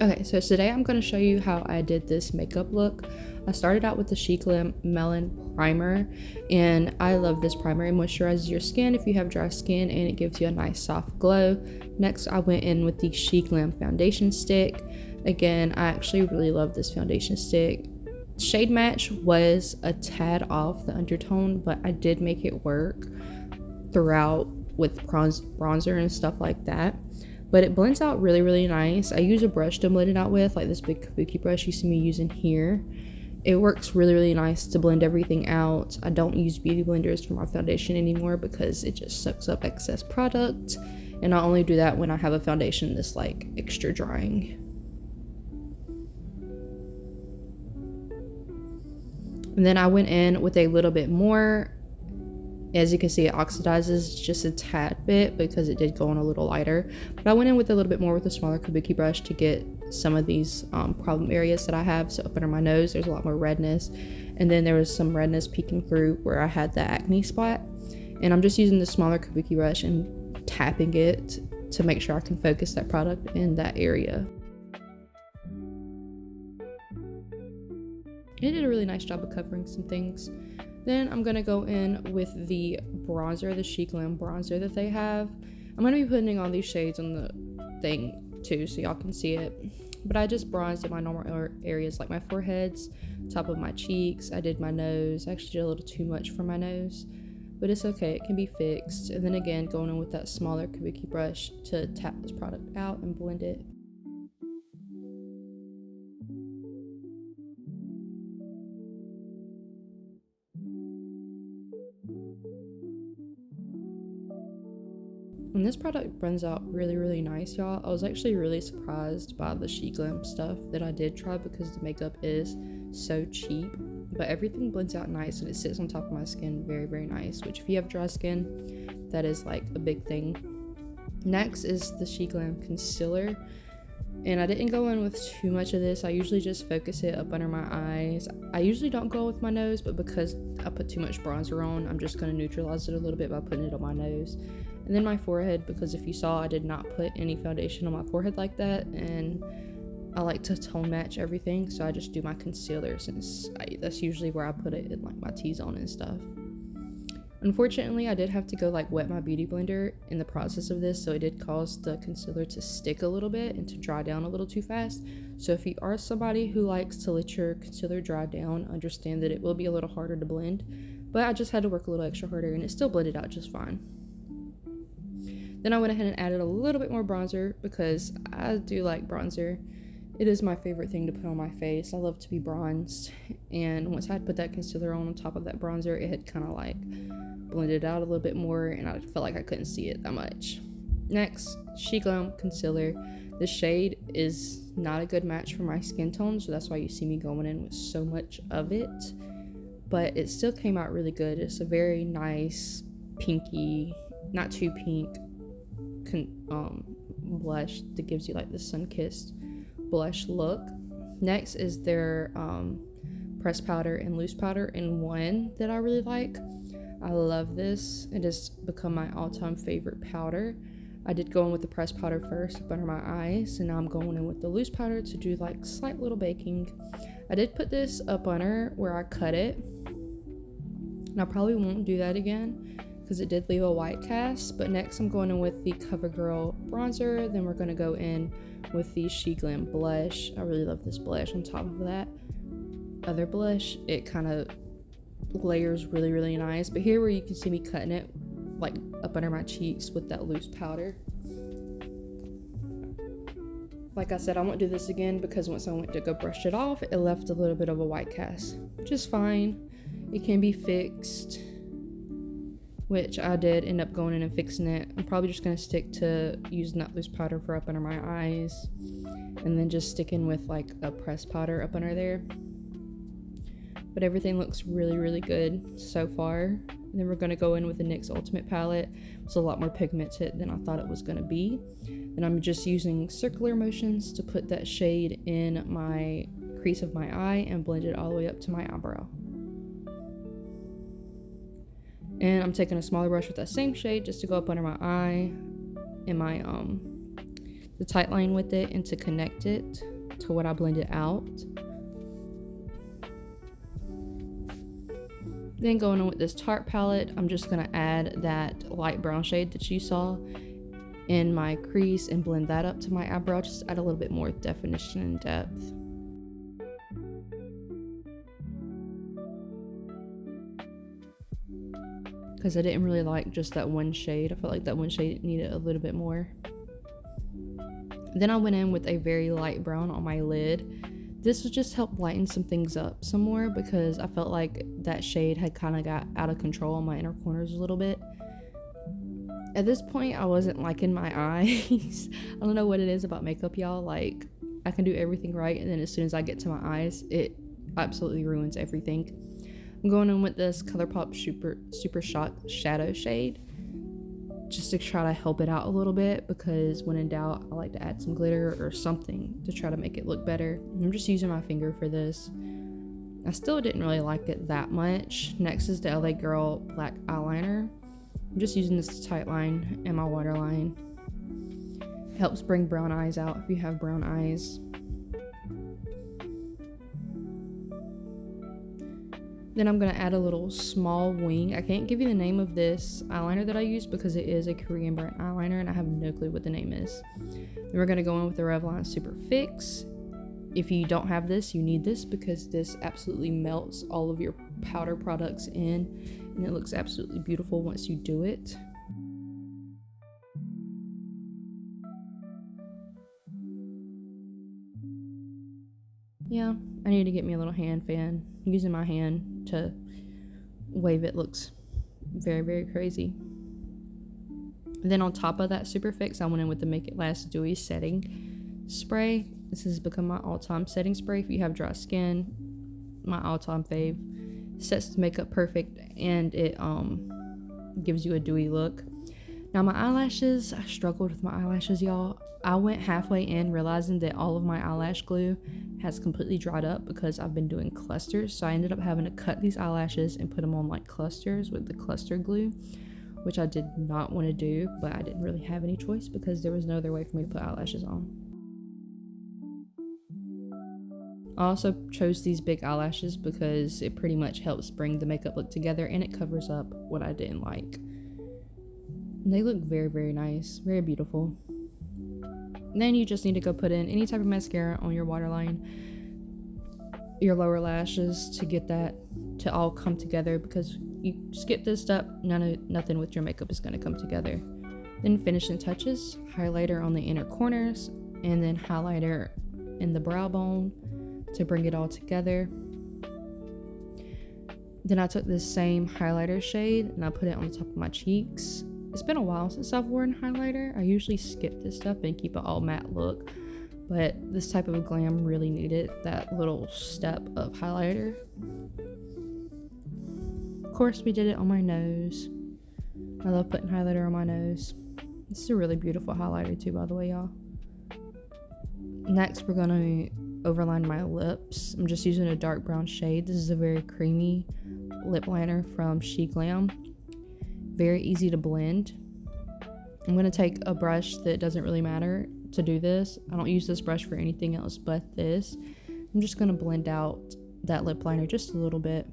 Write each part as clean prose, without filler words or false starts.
Okay, so today I'm going to show you how I did this makeup look. I started out with the Glam Melon Primer, and I love this primer. It moisturizes your skin if you have dry skin, and it gives you a nice soft glow. Next, I went in with the Glam Foundation Stick. Again, I actually really love this foundation stick. Shade match was a tad off the undertone, but I did make it work throughout with bronzer and stuff like that. But it blends out really nice. I use a brush to blend it out with, like this big kabuki brush you see me using here. It works really nice to blend everything out. I don't use beauty blenders for my foundation anymore because it just sucks up excess product, and I only do that when I have a foundation that's like extra drying. And then I went in with a little bit more. As you can see, it oxidizes just a tad bit because it did go on a little lighter. But I went in with a little bit more with a smaller kabuki brush to get some of these problem areas that I have. So up under my nose, there's a lot more redness. And then there was some redness peeking through where I had the acne spot. And I'm just using the smaller kabuki brush and tapping it to make sure I can focus that product in that area. It did a really nice job of covering some things. Then I'm gonna go in with the bronzer, the Glam bronzer that they have. I'm gonna be putting all these shades on the thing too, so y'all can see it. But I just bronzed in my normal areas like my foreheads, top of my cheeks. I did my nose. I actually did a little too much for my nose, but it's okay, it can be fixed. And then again, going in with that smaller kabuki brush to tap this product out and blend it. And this product blends out really nice, y'all. I was actually really surprised by the Glam stuff that I did try because the makeup is so cheap, but everything blends out nice and it sits on top of my skin very nice, which if you have dry skin, that is like a big thing. Next is the Glam concealer, and I didn't go in with too much of this. I usually just focus it up under my eyes. I usually don't go with my nose, but because I put too much bronzer on, I'm just going to neutralize it a little bit by putting it on my nose. And then my forehead, because if you saw, I did not put any foundation on my forehead like that, and I like to tone match everything, so I just do my concealer since that's usually where I put it in like my T-zone and stuff. Unfortunately, I did have to go like wet my beauty blender in the process of this, so it did cause the concealer to stick a little bit and to dry down a little too fast. So if you are somebody who likes to let your concealer dry down, understand that it will be a little harder to blend, but I just had to work a little extra harder and it still blended out just fine. Then I went ahead and added a little bit more bronzer because I do like bronzer. It is my favorite thing to put on my face. I love to be bronzed, and once I had put that concealer on top of that bronzer, it had kind of like blended out a little bit more and I felt like I couldn't see it that much. Next, Glam concealer. The shade is not a good match for my skin tone, so that's why you see me going in with so much of it, but it still came out really good. It's a very nice pinky, not too pink, blush that gives you like the sun-kissed blush look. Next is their pressed powder and loose powder in one that I really like. I love this. It has become my all-time favorite powder. I did go in with the pressed powder first up under my eyes, and now I'm going in with the loose powder to do like slight little baking. I did put this up under where I cut it, and I probably won't do that again because it did leave a white cast. But next I'm going in with the CoverGirl bronzer. Then we're going to go in with the Glam blush. I really love this blush on top of that other blush. It kind of layers really nice. But here where you can see me cutting it like up under my cheeks with that loose powder. Like I said, I won't do this again because once I went to go brush it off, it left a little bit of a white cast, which is fine. It can be fixed, which I did end up going in and fixing it. I'm probably just going to stick to using that loose powder for up under my eyes, and then just sticking with like a pressed powder up under there. But everything looks really good so far. And then we're going to go in with the NYX Ultimate palette. It's a lot more pigmented than I thought it was going to be. And I'm just using circular motions to put that shade in my crease of my eye and blend it all the way up to my eyebrow. And I'm taking a smaller brush with that same shade just to go up under my eye and my the tight line with it and to connect it to what I blended out. Then going on with this Tarte palette, I'm just going to add that light brown shade that you saw in my crease and blend that up to my eyebrow, just add a little bit more definition and depth. Because I didn't really like just that one shade. I felt like that one shade needed a little bit more. Then I went in with a very light brown on my lid. This would just help lighten some things up some more because I felt like that shade had kind of got out of control on my inner corners a little bit. At this point, I wasn't liking my eyes. I don't know what it is about makeup, y'all. Like, I can do everything right, and then as soon as I get to my eyes, it absolutely ruins everything. I'm going in with this ColourPop Super Shock Shadow shade just to try to help it out a little bit, because when in doubt, I like to add some glitter or something to try to make it look better. And I'm just using my finger for this. I still didn't really like it that much. Next is the LA Girl black eyeliner. I'm just using this tight line and my waterline. It helps bring brown eyes out if you have brown eyes. Then I'm going to add a little small wing. I can't give you the name of this eyeliner that I use because it is a Korean brand eyeliner and I have no clue what the name is. Then we're going to go in with the Revlon Super Fix. If you don't have this, you need this because this absolutely melts all of your powder products in, and it looks absolutely beautiful once you do it. Yeah, I need to get me a little hand fan. Using my hand to wave it looks very, very crazy. Then on top of that Super Fix, I went in with the Make It Last Dewy Setting Spray. This has become my all-time setting spray. If you have dry skin, my all-time fave. Sets the makeup perfect, and it gives you a dewy look. Now my eyelashes, I struggled with my eyelashes, y'all. I went halfway in realizing that all of my eyelash glue has completely dried up because I've been doing clusters. So I ended up having to cut these eyelashes and put them on like clusters with the cluster glue, which I did not want to do, but I didn't really have any choice because there was no other way for me to put eyelashes on. I also chose these big eyelashes because it pretty much helps bring the makeup look together and it covers up what I didn't like. And they look very, very nice, very beautiful. And then you just need to go put in any type of mascara on your waterline, your lower lashes, to get that to all come together, because you skip this step, nothing with your makeup is going to come together. Then finishing touches, highlighter on the inner corners, and then highlighter in the brow bone to bring it all together. Then I took this same highlighter shade and I put it on the top of my cheeks. It's been a while since I've worn highlighter. I usually skip this stuff and keep it all matte look, but this type of glam really needed that little step of highlighter. Of course, we did it on my nose. I love putting highlighter on my nose. This is a really beautiful highlighter too, by the way, y'all. Next, we're gonna overline my lips. I'm just using a dark brown shade. This is a very creamy lip liner from Glam. Very easy to blend. I'm going to take a brush that doesn't really matter to do this. I don't use this brush for anything else but this. I'm just going to blend out that lip liner just a little bit.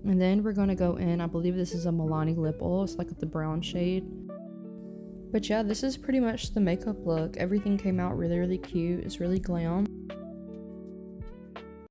And then we're going to go in, I believe this is a Milani lip oil. It's like the brown shade. But yeah, this is pretty much the makeup look. Everything came out really, really cute. It's really glam.